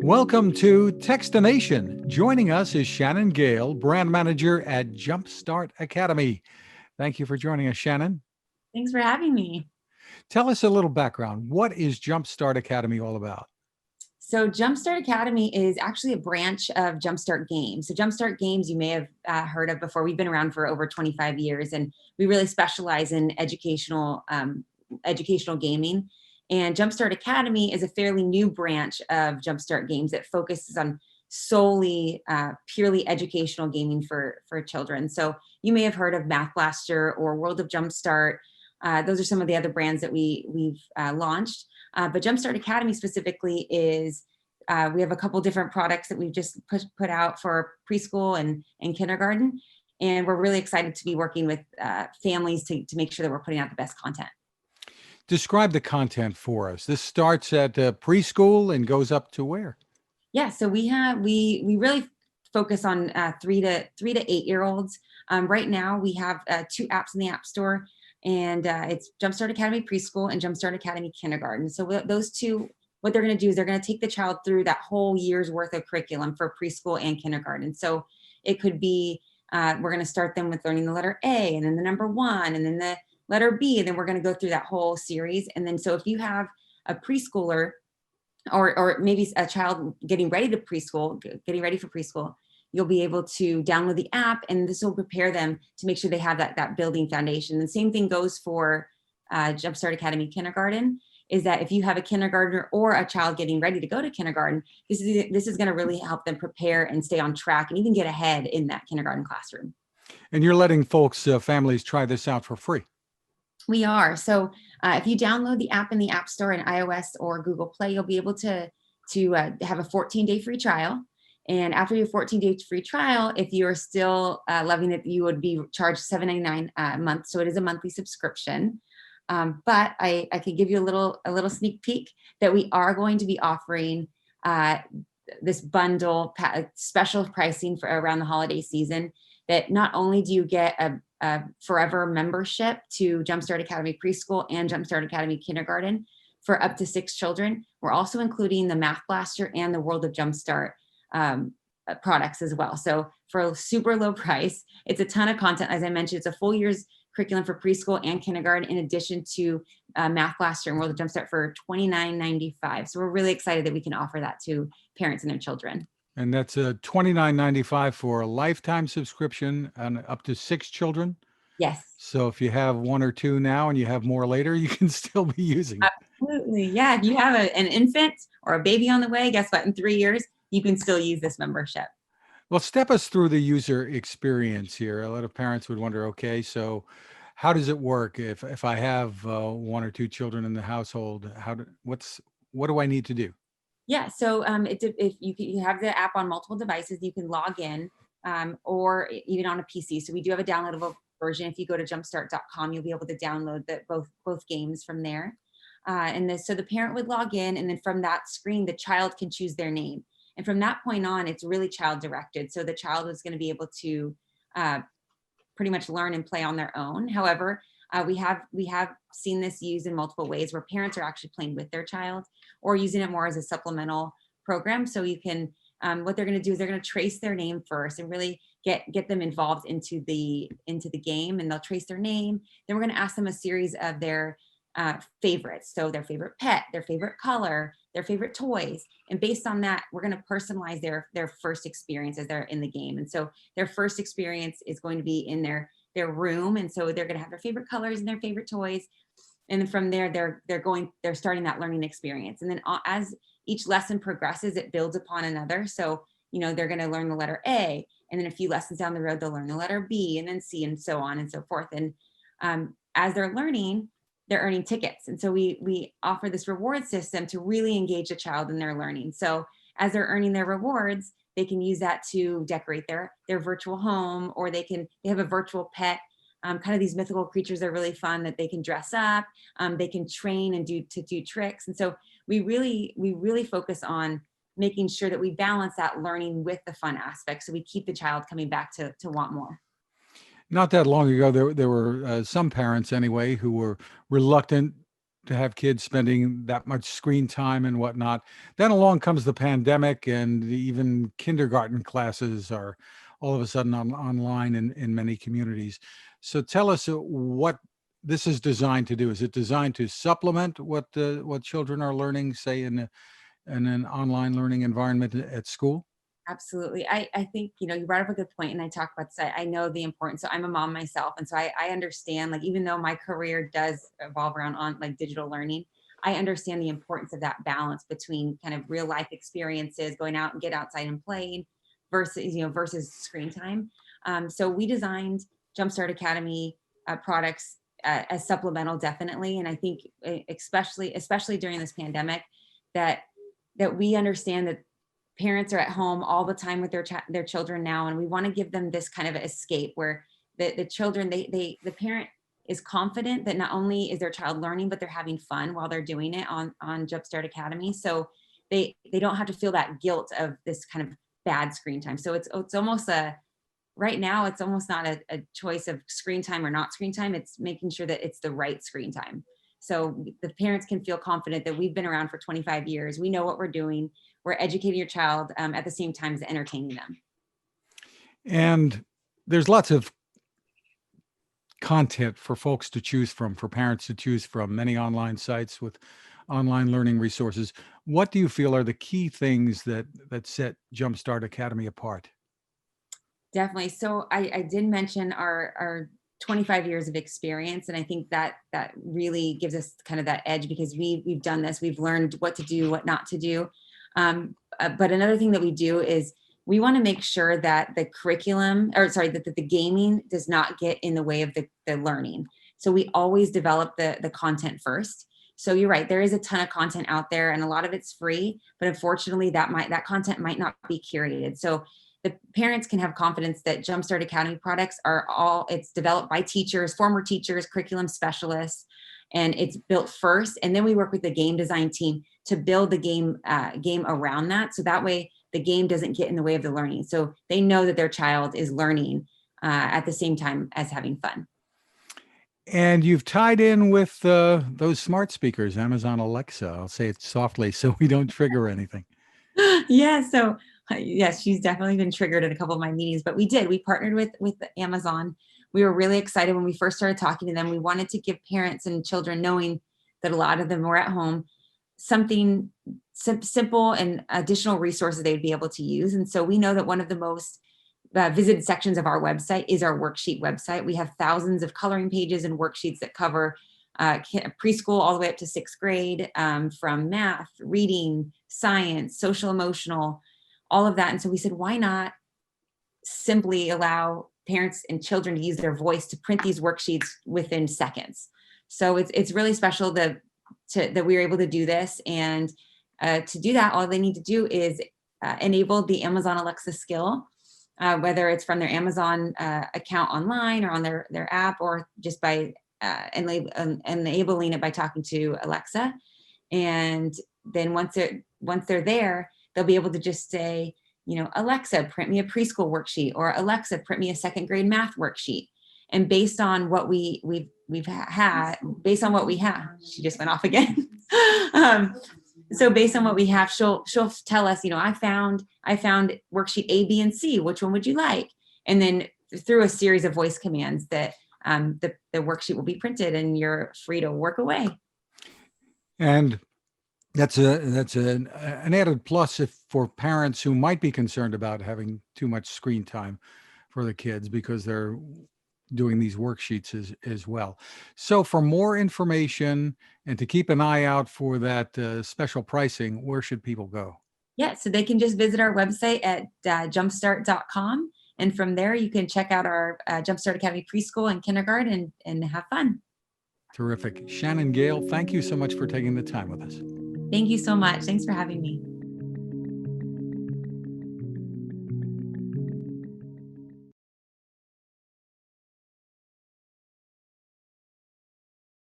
Welcome to Techstination. Joining us is Shannon Gale, brand manager at JumpStart Academy. Thank you for joining us, Shannon. Thanks for having me. Tell us a little background. What is JumpStart Academy all about? So JumpStart Academy is actually a branch of JumpStart Games. So JumpStart Games, you may have heard of before. We've been around for over 25 years, and we really specialize in educational gaming. And JumpStart Academy is a fairly new branch of JumpStart Games that focuses on solely purely educational gaming for children. So you may have heard of Math Blaster or World of JumpStart. Those are some of the other brands that we've launched. But JumpStart Academy specifically is, we have a couple different products that we've just put out for preschool and kindergarten. And we're really excited to be working with families to make sure that we're putting out the best content. Describe the content for us. This starts at preschool and goes up to where? Yeah, so we really focus on 3 to 8-year-olds. Right now we have 2 apps in the App Store. And it's JumpStart Academy Preschool and JumpStart Academy Kindergarten. So those two, what they're going to do is they're going to take the child through that whole year's worth of curriculum for preschool and kindergarten. So it could be, we're going to start them with learning the letter A, and then the number 1, and then the letter B, and then we're going to go through that whole series. And then so if you have a preschooler or maybe a child getting ready for preschool, you'll be able to download the app, and this will prepare them to make sure they have that building foundation. The same thing goes for JumpStart Academy Kindergarten, is that if you have a kindergartner or a child getting ready to go to kindergarten, this is going to really help them prepare and stay on track and even get ahead in that kindergarten classroom. And you're letting folks, families try this out for free. We are. So if you download the app in the App Store in iOS or Google Play, you'll be able to have a 14-day free trial. And after your 14-day free trial, if you're still loving it, you would be charged $7.99 a month. So it is a monthly subscription. But I could give you a little sneak peek that we are going to be offering this bundle special pricing for around the holiday season. That not only do you get a forever membership to JumpStart Academy Preschool and JumpStart Academy Kindergarten for up to 6 children, we're also including the Math Blaster and the World of JumpStart products as well. So for a super low price, it's a ton of content. As I mentioned, it's a full year's curriculum for preschool and kindergarten, in addition to Math Blaster and World of JumpStart for $29.95. So we're really excited that we can offer that to parents and their children. And that's a $29.95 for a lifetime subscription and up to 6 children. Yes. So if you have 1 or 2 now and you have more later, you can still be using it. Absolutely. Yeah. If you have an infant or a baby on the way, guess what? In 3 years, you can still use this membership. Well, step us through the user experience here. A lot of parents would wonder, okay, so how does it work if I have 1 or 2 children in the household? What do I need to do? Yeah, so if you have the app on multiple devices, you can log in or even on a PC. So we do have a downloadable version. If you go to jumpstart.com, you'll be able to download both games from there. So the parent would log in, and then from that screen, the child can choose their name. And from that point on, it's really child directed. So the child is going to be able to pretty much learn and play on their own. However, we have seen this used in multiple ways where parents are actually playing with their child or using it more as a supplemental program. So you can, what they're going to do is they're going to trace their name first and really get them involved into the game, and they'll trace their name. Then we're going to ask them a series of their favorites. So their favorite pet, their favorite color, their favorite toys. And based on that, we're going to personalize their first experience as they're in the game. And so their first experience is going to be in their room. And so they're going to have their favorite colors and their favorite toys. And then from there, they're starting that learning experience. And then as each lesson progresses, it builds upon another. So, they're going to learn the letter A, and then a few lessons down the road, they'll learn the letter B, and then C, and so on and so forth. And as they're learning, they're earning tickets. And so we offer this reward system to really engage a child in their learning. So as they're earning their rewards, they can use that to decorate their virtual home, or they have a virtual pet. Kind of these mythical creatures are really fun that they can dress up. They can train and do tricks. And so we really focus on making sure that we balance that learning with the fun aspect, so we keep the child coming back to want more. Not that long ago, there were some parents anyway who were reluctant to have kids spending that much screen time and whatnot. Then along comes the pandemic, and even kindergarten classes are all of a sudden online in many communities. So tell us what this is designed to do. Is it designed to supplement what children are learning, say in an online learning environment at school? Absolutely. I think, you brought up a good point, and I talk about this. I know the importance. So I'm a mom myself. And so I understand, like, even though my career does evolve around on like digital learning, I understand the importance of that balance between kind of real life experiences, going out and get outside and playing versus screen time. So we designed JumpStart Academy products as supplemental, definitely. And I think especially during this pandemic, that we understand that parents are at home all the time with their children now, and we want to give them this kind of escape where the children the parent is confident that not only is their child learning, but they're having fun while they're doing it on Jumpstart Academy. So they don't have to feel that guilt of this kind of bad screen time. So it's almost right now it's almost not a choice of screen time or not screen time. It's making sure that it's the right screen time. So the parents can feel confident that we've been around for 25 years. We know what we're doing. We're educating your child at the same time as entertaining them. And there's lots of content for folks to choose from, for parents to choose from, many online sites with online learning resources. What do you feel are the key things that set Jumpstart Academy apart? Definitely. So I did mention our 25 years of experience, and I think that really gives us kind of that edge because we've done this. We've learned what to do, what not to do. But another thing that we do is we want to make sure that the curriculum, or sorry, that the gaming does not get in the way of the learning. So we always develop the content first. So you're right, there is a ton of content out there, and a lot of it's free, but unfortunately that content might not be curated. So the parents can have confidence that Jumpstart Academy products it's developed by teachers, former teachers, curriculum specialists, and it's built first. And then we work with the game design team to build the game around that. So that way the game doesn't get in the way of the learning. So they know that their child is learning at the same time as having fun. And you've tied in with those smart speakers, Amazon Alexa. I'll say it softly so we don't trigger anything. Yeah. So yes, she's definitely been triggered at a couple of my meetings, but we partnered with Amazon. We were really excited when we first started talking to them. We wanted to give parents and children, knowing that a lot of them were at home, something simple and additional resources they'd be able to use. And so we know that one of the most visited sections of our website is our worksheet website. We have thousands of coloring pages and worksheets that cover preschool all the way up to sixth grade, from math, reading, science, social, emotional, all of that. And so we said, why not simply allow parents and children to use their voice to print these worksheets within seconds? So it's really special that we were able to do this. And to do that, all they need to do is enable the Amazon Alexa skill, whether it's from their Amazon account online or on their app, or just by enabling it by talking to Alexa. And then once they're there, they'll be able to just say, Alexa, print me a preschool worksheet, or Alexa, print me a second grade math worksheet. And based on what we have, she just went off again. So based on what we have, she'll tell us, I found worksheet A, B, and C. Which one would you like? And then through a series of voice commands that the worksheet will be printed, and you're free to work away. And that's an added plus for parents who might be concerned about having too much screen time for the kids because they're doing these worksheets as well. So for more information and to keep an eye out for that special pricing, where should people go? Yeah, so they can just visit our website at jumpstart.com. And from there, you can check out our Jumpstart Academy preschool and kindergarten and have fun. Terrific. Shannon Gale, thank you so much for taking the time with us. Thank you so much. Thanks for having me.